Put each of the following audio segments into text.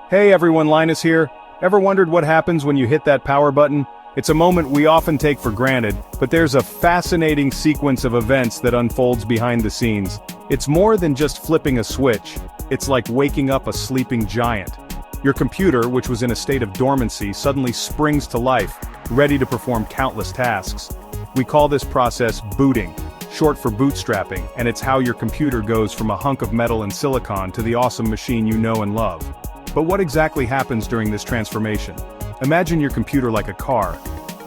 Hey everyone, Linus here. Ever wondered what happens when you hit that power button? It's a moment we often take for granted, but there's a fascinating sequence of events that unfolds behind the scenes. It's more than just flipping a switch. It's like waking up a sleeping giant. Your computer, which was in a state of dormancy, suddenly springs to life, ready to perform countless tasks. We call this process booting, short for bootstrapping, and it's how your computer goes from a hunk of metal and silicon to the awesome machine you know and love. But what exactly happens during this transformation? Imagine your computer like a car.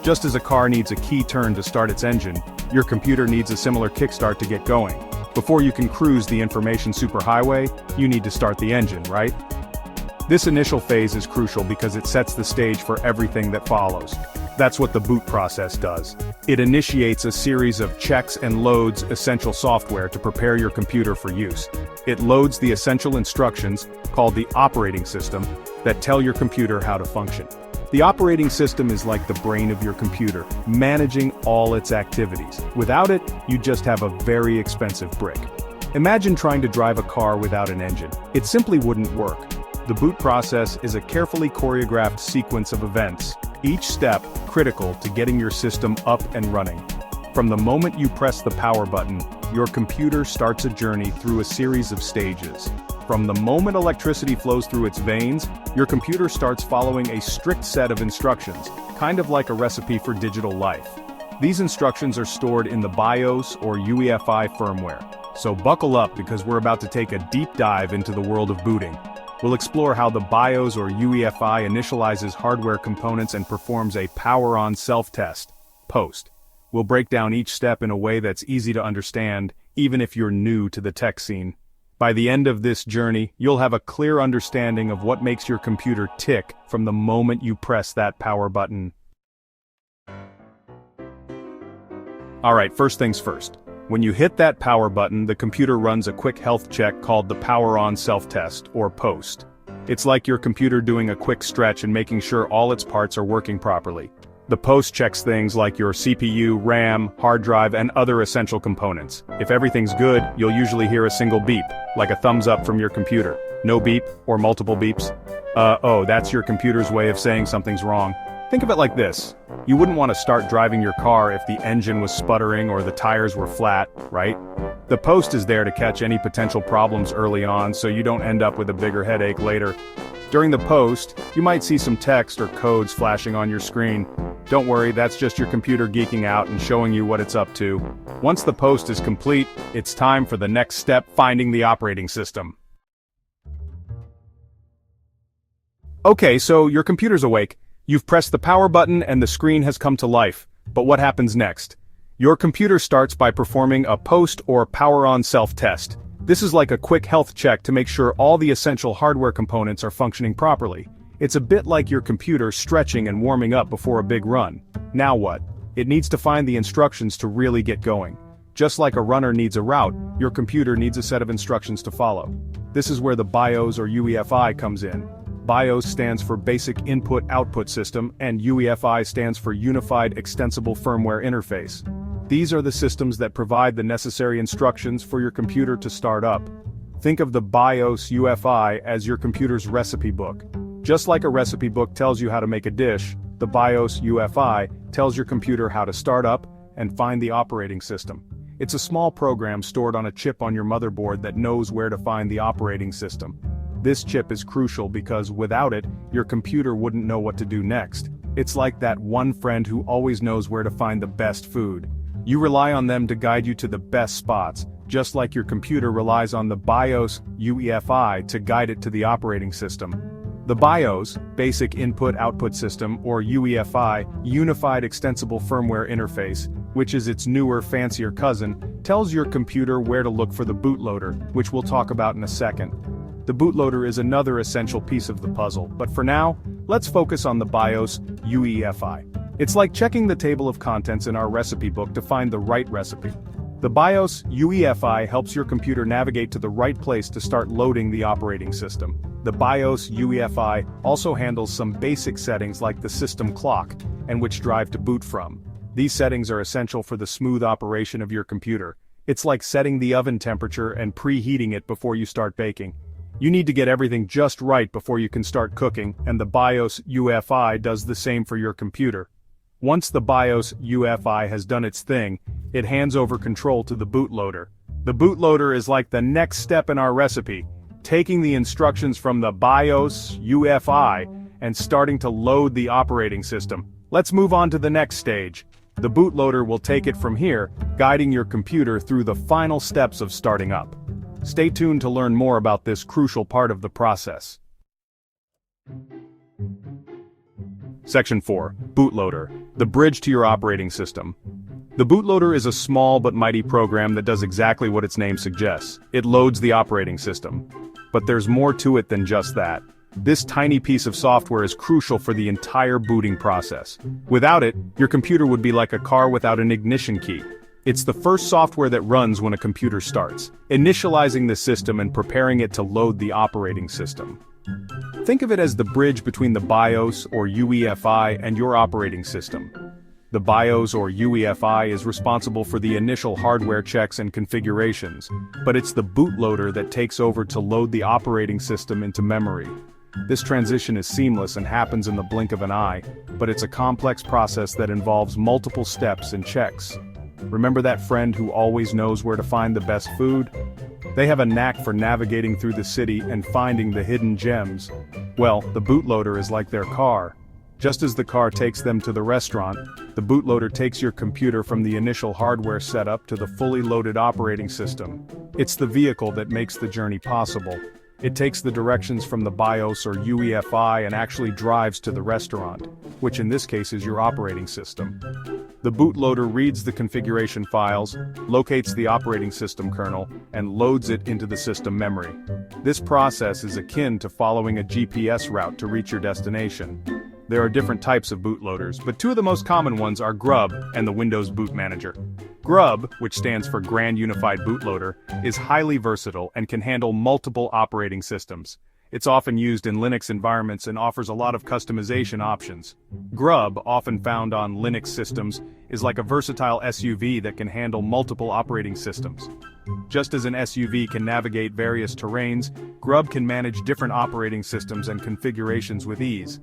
Just as a car needs a key turn to start its engine, your computer needs a similar kickstart to get going. Before you can cruise the information superhighway, you need to start the engine, right? This initial phase is crucial because it sets the stage for everything that follows. That's what the boot process does. It initiates a series of checks and loads essential software to prepare your computer for use. It loads the essential instructions, called the operating system, that tell your computer how to function. The operating system is like the brain of your computer, managing all its activities. Without it, you just have a very expensive brick. Imagine trying to drive a car without an engine. It simply wouldn't work. The boot process is a carefully choreographed sequence of events, each step critical to getting your system up and running. From the moment you press the power button, your computer starts a journey through a series of stages. From the moment electricity flows through its veins, your computer starts following a strict set of instructions, kind of like a recipe for digital life. These instructions are stored in the BIOS or UEFI firmware. So buckle up because we're about to take a deep dive into the world of booting. We'll explore how the BIOS or UEFI initializes hardware components and performs a power-on self-test, POST. We'll break down each step in a way that's easy to understand, even if you're new to the tech scene. By the end of this journey, you'll have a clear understanding of what makes your computer tick from the moment you press that power button. Alright, first things first. When you hit that power button, the computer runs a quick health check called the power-on self-test, or POST. It's like your computer doing a quick stretch and making sure all its parts are working properly. The POST checks things like your CPU, RAM, hard drive, and other essential components. If everything's good, you'll usually hear a single beep, like a thumbs up from your computer. No beep, or multiple beeps. That's your computer's way of saying something's wrong. Think of it like this. You wouldn't want to start driving your car if the engine was sputtering or the tires were flat, right? The POST is there to catch any potential problems early on so you don't end up with a bigger headache later. During the POST, you might see some text or codes flashing on your screen. Don't worry, that's just your computer geeking out and showing you what it's up to. Once the POST is complete, it's time for the next step, finding the operating system. Okay, so your computer's awake. You've pressed the power button and the screen has come to life. But what happens next? Your computer starts by performing a POST or power-on self-test. This is like a quick health check to make sure all the essential hardware components are functioning properly. It's a bit like your computer stretching and warming up before a big run. Now what? It needs to find the instructions to really get going. Just like a runner needs a route, your computer needs a set of instructions to follow. This is where the BIOS or UEFI comes in. BIOS stands for Basic Input-Output System, and UEFI stands for Unified Extensible Firmware Interface. These are the systems that provide the necessary instructions for your computer to start up. Think of the BIOS UEFI as your computer's recipe book. Just like a recipe book tells you how to make a dish, the BIOS UEFI tells your computer how to start up and find the operating system. It's a small program stored on a chip on your motherboard that knows where to find the operating system. This chip is crucial because without it, your computer wouldn't know what to do next. It's like that one friend who always knows where to find the best food. You rely on them to guide you to the best spots, just like your computer relies on the BIOS UEFI to guide it to the operating system. The BIOS, Basic Input-Output System, or UEFI, Unified Extensible Firmware Interface, which is its newer, fancier cousin, tells your computer where to look for the bootloader, which we'll talk about in a second. The bootloader is another essential piece of the puzzle, but for now, let's focus on the BIOS UEFI. It's like checking the table of contents in our recipe book to find the right recipe. The BIOS UEFI helps your computer navigate to the right place to start loading the operating system. The BIOS UEFI also handles some basic settings like the system clock, and which drive to boot from. These settings are essential for the smooth operation of your computer. It's like setting the oven temperature and preheating it before you start baking. You need to get everything just right before you can start cooking, and the BIOS UEFI does the same for your computer. Once the BIOS UEFI has done its thing, it hands over control to the bootloader. The bootloader is like the next step in our recipe, taking the instructions from the BIOS UEFI and starting to load the operating system. Let's move on to the next stage. The bootloader will take it from here, guiding your computer through the final steps of starting up. Stay tuned to learn more about this crucial part of the process. Section 4. Bootloader, the bridge to your operating system. The bootloader is a small but mighty program that does exactly what its name suggests. It loads the operating system. But there's more to it than just that. This tiny piece of software is crucial for the entire booting process. Without it, your computer would be like a car without an ignition key. It's the first software that runs when a computer starts, initializing the system and preparing it to load the operating system. Think of it as the bridge between the BIOS or UEFI and your operating system. The BIOS or UEFI is responsible for the initial hardware checks and configurations, but it's the bootloader that takes over to load the operating system into memory. This transition is seamless and happens in the blink of an eye, but it's a complex process that involves multiple steps and checks. Remember that friend who always knows where to find the best food? They have a knack for navigating through the city and finding the hidden gems. Well, the bootloader is like their car. Just as the car takes them to the restaurant, the bootloader takes your computer from the initial hardware setup to the fully loaded operating system. It's the vehicle that makes the journey possible. It takes the directions from the BIOS or UEFI and actually drives to the restaurant, which in this case is your operating system. The bootloader reads the configuration files, locates the operating system kernel, and loads it into the system memory. This process is akin to following a GPS route to reach your destination. There are different types of bootloaders, but two of the most common ones are GRUB and the Windows Boot Manager. GRUB, which stands for Grand Unified Bootloader, is highly versatile and can handle multiple operating systems. It's often used in Linux environments and offers a lot of customization options. GRUB, often found on Linux systems, is like a versatile SUV that can handle multiple operating systems. Just as an SUV can navigate various terrains, GRUB can manage different operating systems and configurations with ease.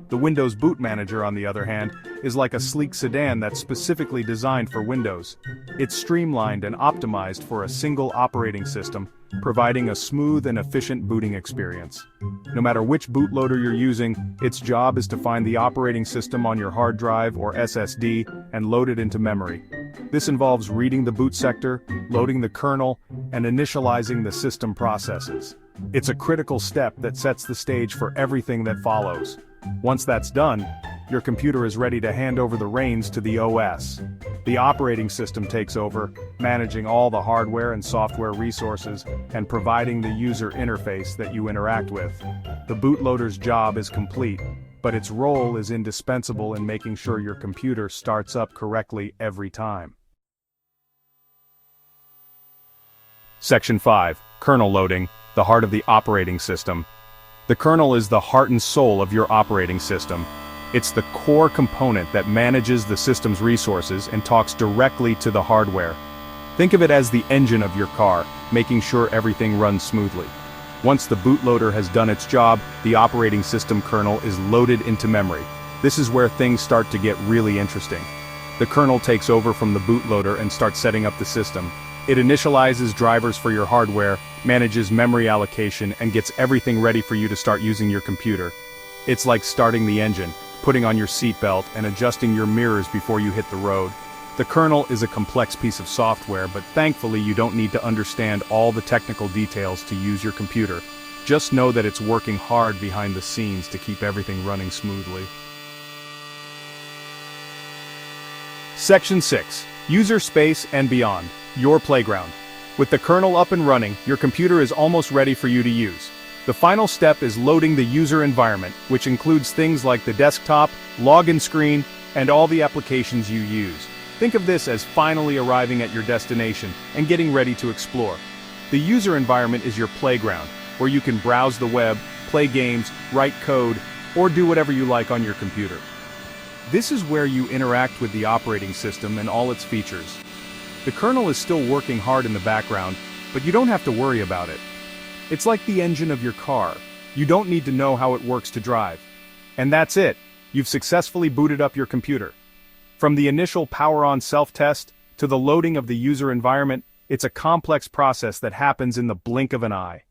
The Windows Boot Manager, on the other hand, is like a sleek sedan that's specifically designed for Windows. It's streamlined and optimized for a single operating system, providing a smooth and efficient booting experience. No matter which bootloader you're using, its job is to find the operating system on your hard drive or SSD and load it into memory. This involves reading the boot sector, loading the kernel, and initializing the system processes. It's a critical step that sets the stage for everything that follows. Once that's done, your computer is ready to hand over the reins to the OS. The operating system takes over, managing all the hardware and software resources, and providing the user interface that you interact with. The bootloader's job is complete, but its role is indispensable in making sure your computer starts up correctly every time. Section 5. Kernel loading, the heart of the operating system. The kernel is the heart and soul of your operating system. It's the core component that manages the system's resources and talks directly to the hardware. Think of it as the engine of your car, making sure everything runs smoothly. Once the bootloader has done its job, the operating system kernel is loaded into memory. This is where things start to get really interesting. The kernel takes over from the bootloader and starts setting up the system. It initializes drivers for your hardware, manages memory allocation, and gets everything ready for you to start using your computer. It's like starting the engine, putting on your seatbelt, and adjusting your mirrors before you hit the road. The kernel is a complex piece of software, but thankfully you don't need to understand all the technical details to use your computer. Just know that it's working hard behind the scenes to keep everything running smoothly. Section 6. User space and beyond. Your playground. With the kernel up and running, your computer is almost ready for you to use. The final step is loading the user environment, which includes things like the desktop, login screen, and all the applications you use. Think of this as finally arriving at your destination and getting ready to explore. The user environment is your playground, where you can browse the web, play games, write code, or do whatever you like on your computer. This is where you interact with the operating system and all its features. The kernel is still working hard in the background, but you don't have to worry about it. It's like the engine of your car. You don't need to know how it works to drive. And that's it. You've successfully booted up your computer. From the initial power-on self-test to the loading of the user environment, it's a complex process that happens in the blink of an eye.